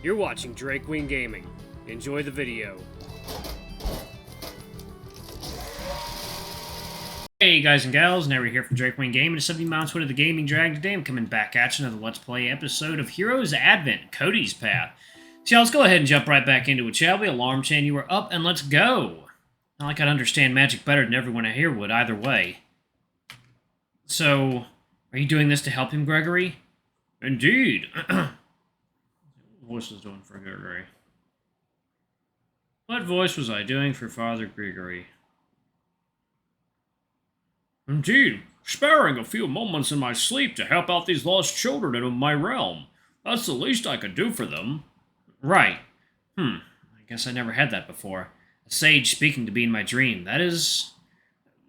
You're watching Drake Wing Gaming. Enjoy the video. Hey guys and gals, Never here from Drake Wing Gaming. It's 70 Mounts Wood of the Gaming Drag. Today I'm coming back at you another Let's Play episode of Heroes Advent, Kody's Path. So let's go ahead and jump right back into it, shall we? Alarm chain, you were up and let's go. Not like I'd understand magic better than everyone here would either way. So, are you doing this to help him, Gregory? Indeed. Voice was doing for Gregory. What voice was I doing for Father Gregory? Indeed, sparing a few moments in my sleep to help out these lost children in my realm. That's the least I could do for them. Right. I guess I never had that before. A sage speaking to me in my dream. That is...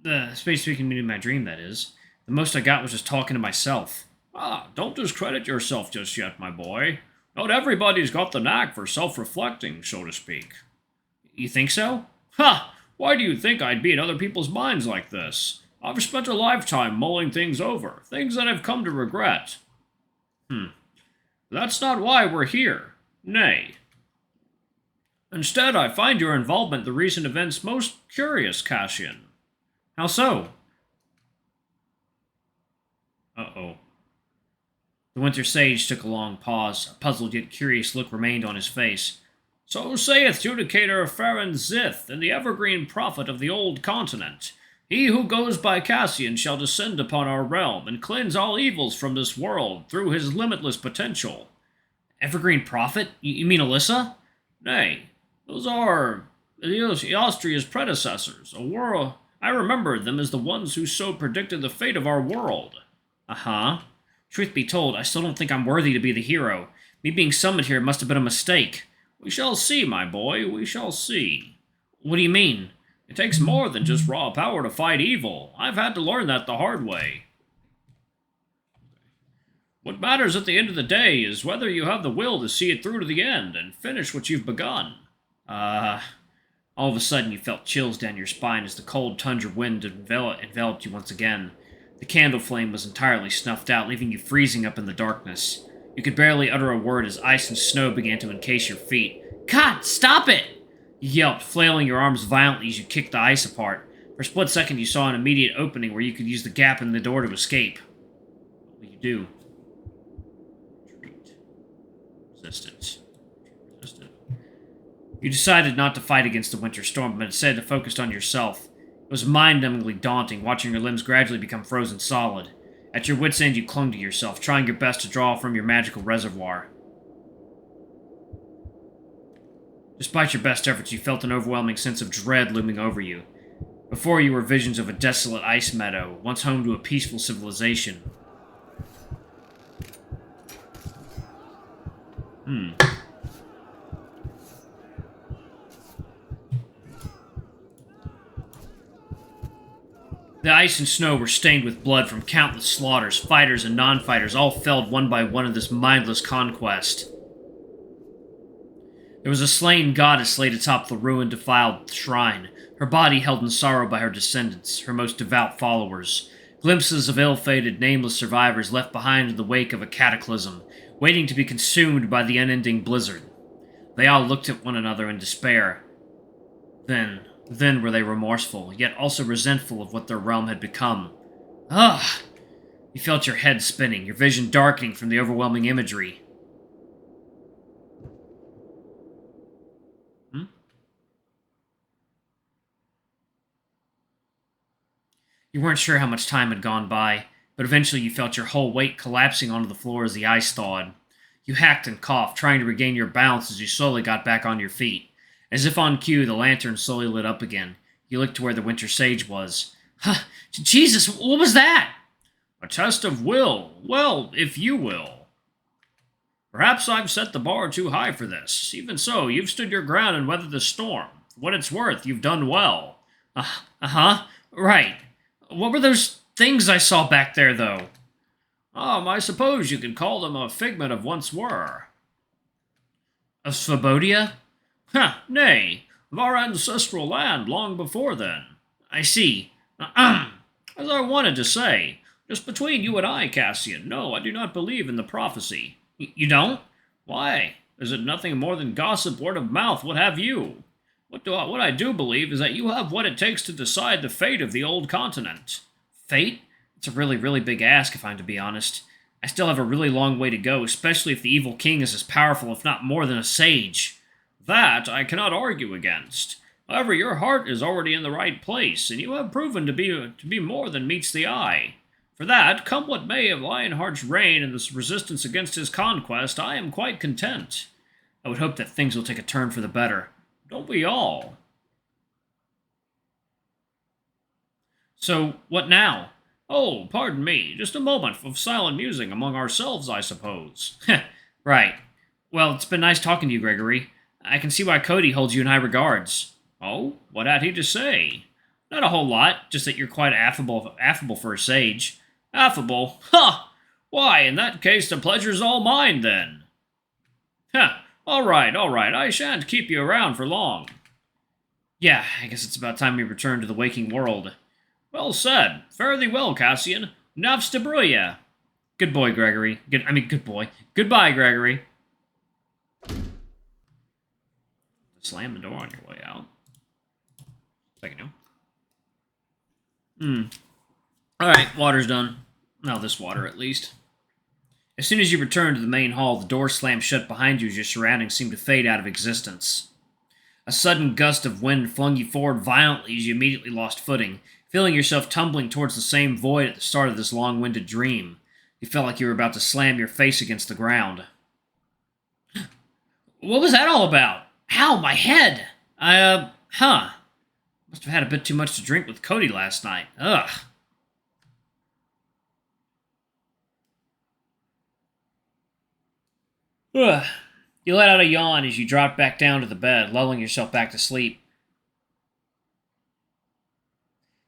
The sage speaking to me in my dream, that is. The most I got was just talking to myself. Ah, don't discredit yourself just yet, my boy. Not everybody's got the knack for self-reflecting, so to speak. You think so? Ha! Why do you think I'd be in other people's minds like this? I've spent a lifetime mulling things over, things that I've come to regret. That's not why we're here. Nay. Instead, I find your involvement in the recent events most curious, Cassian. How so? Uh-oh. The Winter Sage took a long pause. A puzzled yet curious look remained on his face. So saith Judicator Farron Zith, and the evergreen prophet of the old continent. He who goes by Cassian shall descend upon our realm and cleanse all evils from this world through his limitless potential. Evergreen prophet? You mean Alyssa? Nay, those are Austria's predecessors. I remember them as the ones who so predicted the fate of our world. Uh-huh. Truth be told, I still don't think I'm worthy to be the hero. Me being summoned here must have been a mistake. We shall see, my boy, we shall see. What do you mean? It takes more than just raw power to fight evil. I've had to learn that the hard way. What matters at the end of the day is whether you have the will to see it through to the end and finish what you've begun. All of a sudden you felt chills down your spine as the cold tundra wind enveloped you once again. The candle flame was entirely snuffed out, leaving you freezing up in the darkness. You could barely utter a word as ice and snow began to encase your feet. God, stop it! You yelped, flailing your arms violently as you kicked the ice apart. For a split second you saw an immediate opening where you could use the gap in the door to escape. What will you do? Retreat. Resistance. Resistant. You decided not to fight against the winter storm, but instead to focus on yourself. It was mind-numbingly daunting, watching your limbs gradually become frozen solid. At your wit's end, you clung to yourself, trying your best to draw from your magical reservoir. Despite your best efforts, you felt an overwhelming sense of dread looming over you. Before you were visions of a desolate ice meadow, once home to a peaceful civilization. The ice and snow were stained with blood from countless slaughters. Fighters and non-fighters all felled one by one in this mindless conquest. There was a slain goddess laid atop the ruined, defiled shrine, her body held in sorrow by her descendants, her most devout followers. Glimpses of ill-fated, nameless survivors left behind in the wake of a cataclysm, waiting to be consumed by the unending blizzard. They all looked at one another in despair. Then were they remorseful, yet also resentful of what their realm had become. Ugh! You felt your head spinning, your vision darkening from the overwhelming imagery. You weren't sure how much time had gone by, but eventually you felt your whole weight collapsing onto the floor as the ice thawed. You hacked and coughed, trying to regain your balance as you slowly got back on your feet. As if on cue, the lantern slowly lit up again. You looked to where the Winter Sage was. Huh, Jesus, what was that? A test of will. Well, if you will. Perhaps I've set the bar too high for this. Even so, you've stood your ground and weathered the storm. For what it's worth, you've done well. Uh-huh. Right. What were those things I saw back there, though? I suppose you could call them a figment of once were. Of Svobodia? Nay, of our ancestral land long before then. I see. As I wanted to say, just between you and I, Cassian, no, I do not believe in the prophecy. You don't? Why? Is it nothing more than gossip, word of mouth, what have you? What I do believe is that you have what it takes to decide the fate of the old continent. Fate? It's a really, really big ask, if I'm to be honest. I still have a really long way to go, especially if the evil king is as powerful, if not more than a sage. That I cannot argue against. However, your heart is already in the right place, and you have proven to be more than meets the eye. For that, come what may of Lionheart's reign and this resistance against his conquest, I am quite content. I would hope that things will take a turn for the better. Don't we all? So, what now? Oh, pardon me, just a moment of silent musing among ourselves, I suppose. Right. Well, it's been nice talking to you, Gregory. I can see why Kody holds you in high regards. Oh, what had he to say? Not a whole lot, just that you're quite affable for a sage. Affable? Ha! Why, in that case, the pleasure's all mine, then. All right, I shan't keep you around for long. Yeah, I guess it's about time we return to the waking world. Well said. Fare thee well, Cassian. Navstabruya. Good boy, Gregory. Good boy. Goodbye, Gregory. Slam the door on your way out. Second now. Alright, water's done. Now this water, at least. As soon as you return to the main hall, the door slammed shut behind you as your surroundings seemed to fade out of existence. A sudden gust of wind flung you forward violently as you immediately lost footing, feeling yourself tumbling towards the same void at the start of this long-winded dream. You felt like you were about to slam your face against the ground. What was that all about? Ow, my head! Must have had a bit too much to drink with Kody last night. Ugh. Ugh. You let out a yawn as you dropped back down to the bed, lulling yourself back to sleep.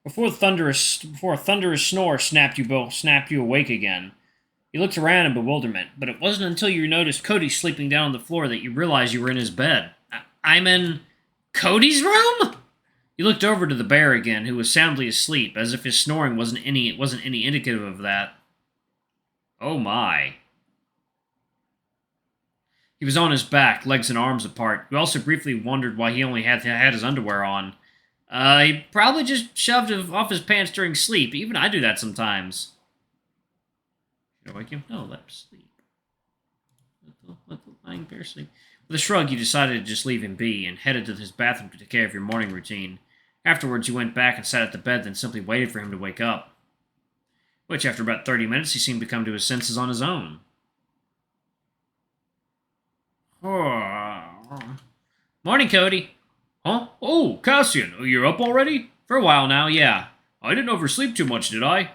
Before a thunderous snore snapped you awake again. You looked around in bewilderment, but it wasn't until you noticed Kody sleeping down on the floor that you realized you were in his bed. I'm in Cody's room? You looked over to the bear again, who was soundly asleep, as if his snoring wasn't any indicative of that. Oh my. He was on his back, legs and arms apart. You also briefly wondered why he only had his underwear on. He probably just shoved it off his pants during sleep. Even I do that sometimes. Should I wake him? No, let him sleep. Let the lying bear sleep. With a shrug, you decided to just leave him be, and headed to his bathroom to take care of your morning routine. Afterwards, you went back and sat at the bed, then simply waited for him to wake up. Which, after about 30 minutes, he seemed to come to his senses on his own. Morning, Kody. Huh? Oh, Cassian, you're up already? For a while now, yeah. I didn't oversleep too much, did I?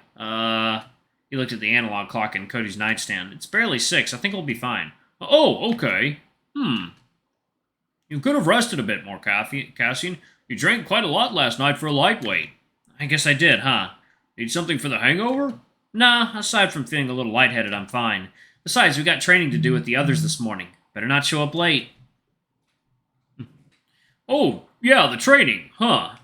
He looked at the analog clock in Cody's nightstand. It's barely 6. I think we'll be fine. Oh, okay. You could have rested a bit more, Cassian. You drank quite a lot last night for a lightweight. I guess I did, huh? Need something for the hangover? Nah, aside from feeling a little lightheaded, I'm fine. Besides, we got training to do with the others this morning. Better not show up late. Oh, yeah, the training, huh?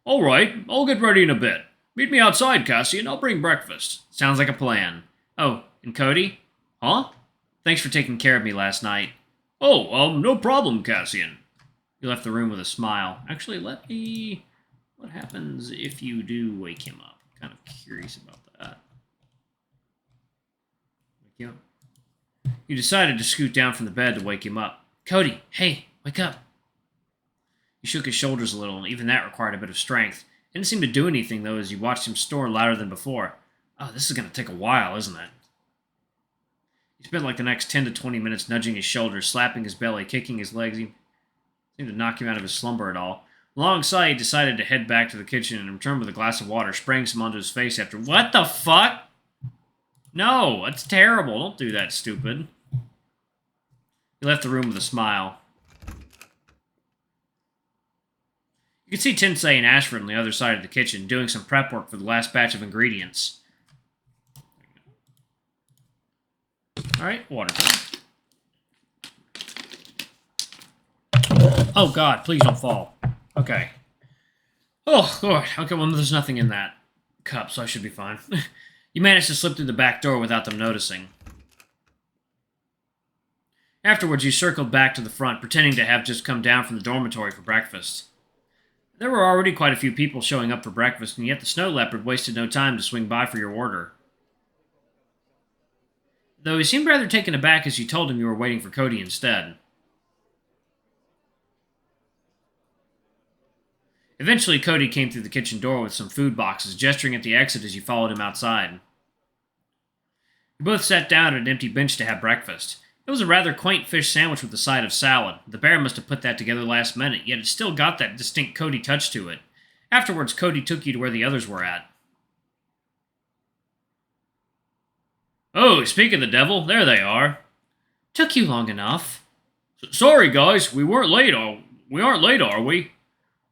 All right, I'll get ready in a bit. Meet me outside, Cassian. I'll bring breakfast. Sounds like a plan. Oh, and Kody? Huh? Thanks for taking care of me last night. Oh, no problem, Cassian. You left the room with a smile. Actually, let me... What happens if you do wake him up? I'm kind of curious about that. Wake him up. You decided to scoot down from the bed to wake him up. Kody, hey, wake up. He shook his shoulders a little, and even that required a bit of strength. It didn't seem to do anything, though, as you watched him snore louder than before. Oh, this is going to take a while, isn't it? He spent like the next 10 to 20 minutes nudging his shoulders, slapping his belly, kicking his legs. He seemed to knock him out of his slumber at all. Alongside, he decided to head back to the kitchen and return with a glass of water, spraying some onto his face after... What the fuck? No, that's terrible. Don't do that, stupid. He left the room with a smile. You could see Tensei and Ashford on the other side of the kitchen, doing some prep work for the last batch of ingredients. Alright, water. Oh god, please don't fall. Okay. Oh, God. Okay, well, there's nothing in that cup, so I should be fine. You managed to slip through the back door without them noticing. Afterwards, you circled back to the front, pretending to have just come down from the dormitory for breakfast. There were already quite a few people showing up for breakfast, and yet the snow leopard wasted no time to swing by for your order. Though he seemed rather taken aback as you told him you were waiting for Kody instead. Eventually, Kody came through the kitchen door with some food boxes, gesturing at the exit as you followed him outside. You both sat down at an empty bench to have breakfast. It was a rather quaint fish sandwich with a side of salad. The bear must have put that together last minute, yet it still got that distinct Kody touch to it. Afterwards, Kody took you to where the others were at. Oh, speak of the devil, there they are. Took you long enough. Sorry, guys, we aren't late, are we?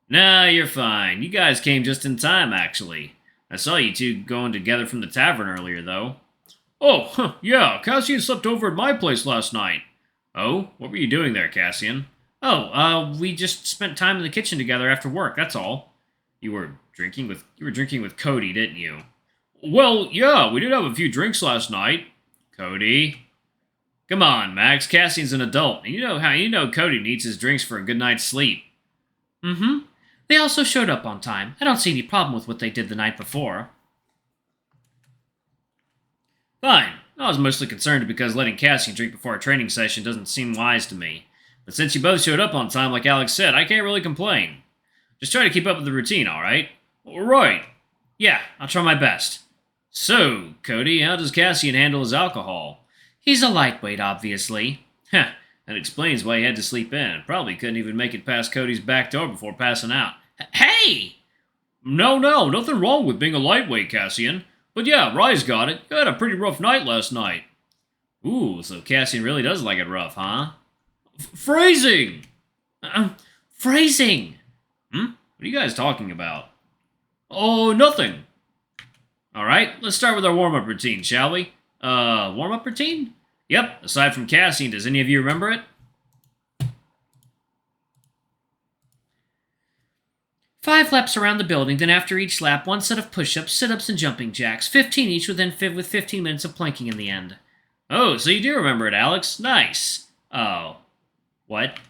Nah, you're fine. You guys came just in time, actually. I saw you two going together from the tavern earlier, though. Oh, yeah, Cassian slept over at my place last night. Oh, what were you doing there, Cassian? Oh, we just spent time in the kitchen together after work, that's all. You were drinking with Kody, didn't you? Well, yeah, we did have a few drinks last night. Kody? Come on, Max, Cassian's an adult, and you know Kody needs his drinks for a good night's sleep. Mm-hmm. They also showed up on time. I don't see any problem with what they did the night before. Fine. I was mostly concerned because letting Cassian drink before a training session doesn't seem wise to me. But since you both showed up on time, like Alex said, I can't really complain. Just try to keep up with the routine, alright? Right. Yeah, I'll try my best. So, Kody, how does Cassian handle his alcohol? He's a lightweight, obviously. Heh, that explains why he had to sleep in. Probably couldn't even make it past Cody's back door before passing out. Hey! No, nothing wrong with being a lightweight, Cassian. But yeah, Rise got it. You had a pretty rough night last night. Ooh, so Cassian really does like it rough, huh? Phrasing! Phrasing! What are you guys talking about? Oh, nothing. Alright, let's start with our warm-up routine, shall we? Warm-up routine? Yep, aside from Cassian, does any of you remember it? 5 laps around the building, then after each lap, 1 set of push-ups, sit-ups, and jumping jacks. 15 each with 15 minutes of planking in the end. Oh, so you do remember it, Alex. Nice. Oh. What?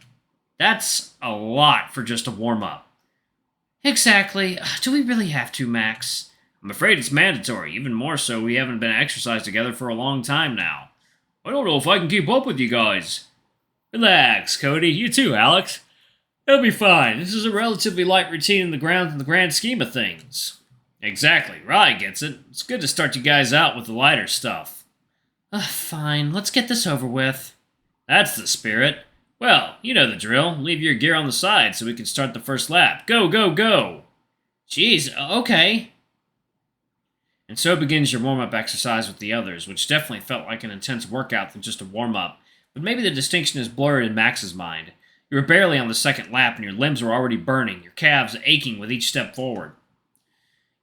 That's a lot for just a warm-up. Exactly. Do we really have to, Max? I'm afraid it's mandatory, even more so we haven't been exercised together for a long time now. I don't know if I can keep up with you guys. Relax, Kody. You too, Alex. It'll be fine. This is a relatively light routine in the grand scheme of things. Exactly. Rye gets it. It's good to start you guys out with the lighter stuff. Fine. Let's get this over with. That's the spirit. Well, you know the drill. Leave your gear on the side so we can start the first lap. Go, go, go! Jeez, okay. And so begins your warm-up exercise with the others, which definitely felt like an intense workout than just a warm-up. But maybe the distinction is blurred in Max's mind. You were barely on the second lap, and your limbs were already burning, your calves aching with each step forward.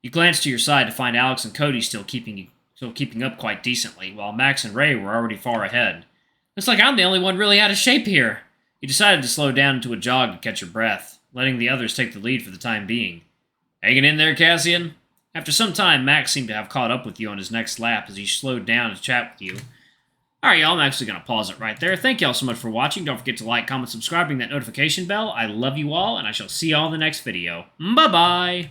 You glanced to your side to find Alex and Kody still keeping up quite decently, while Max and Ray were already far ahead. Looks like I'm the only one really out of shape here. You decided to slow down into a jog to catch your breath, letting the others take the lead for the time being. Hanging in there, Cassian? After some time, Max seemed to have caught up with you on his next lap as he slowed down to chat with you. Alright, y'all, I'm actually going to pause it right there. Thank y'all so much for watching. Don't forget to like, comment, subscribe, ring that notification bell. I love you all, and I shall see y'all in the next video. Bye-bye!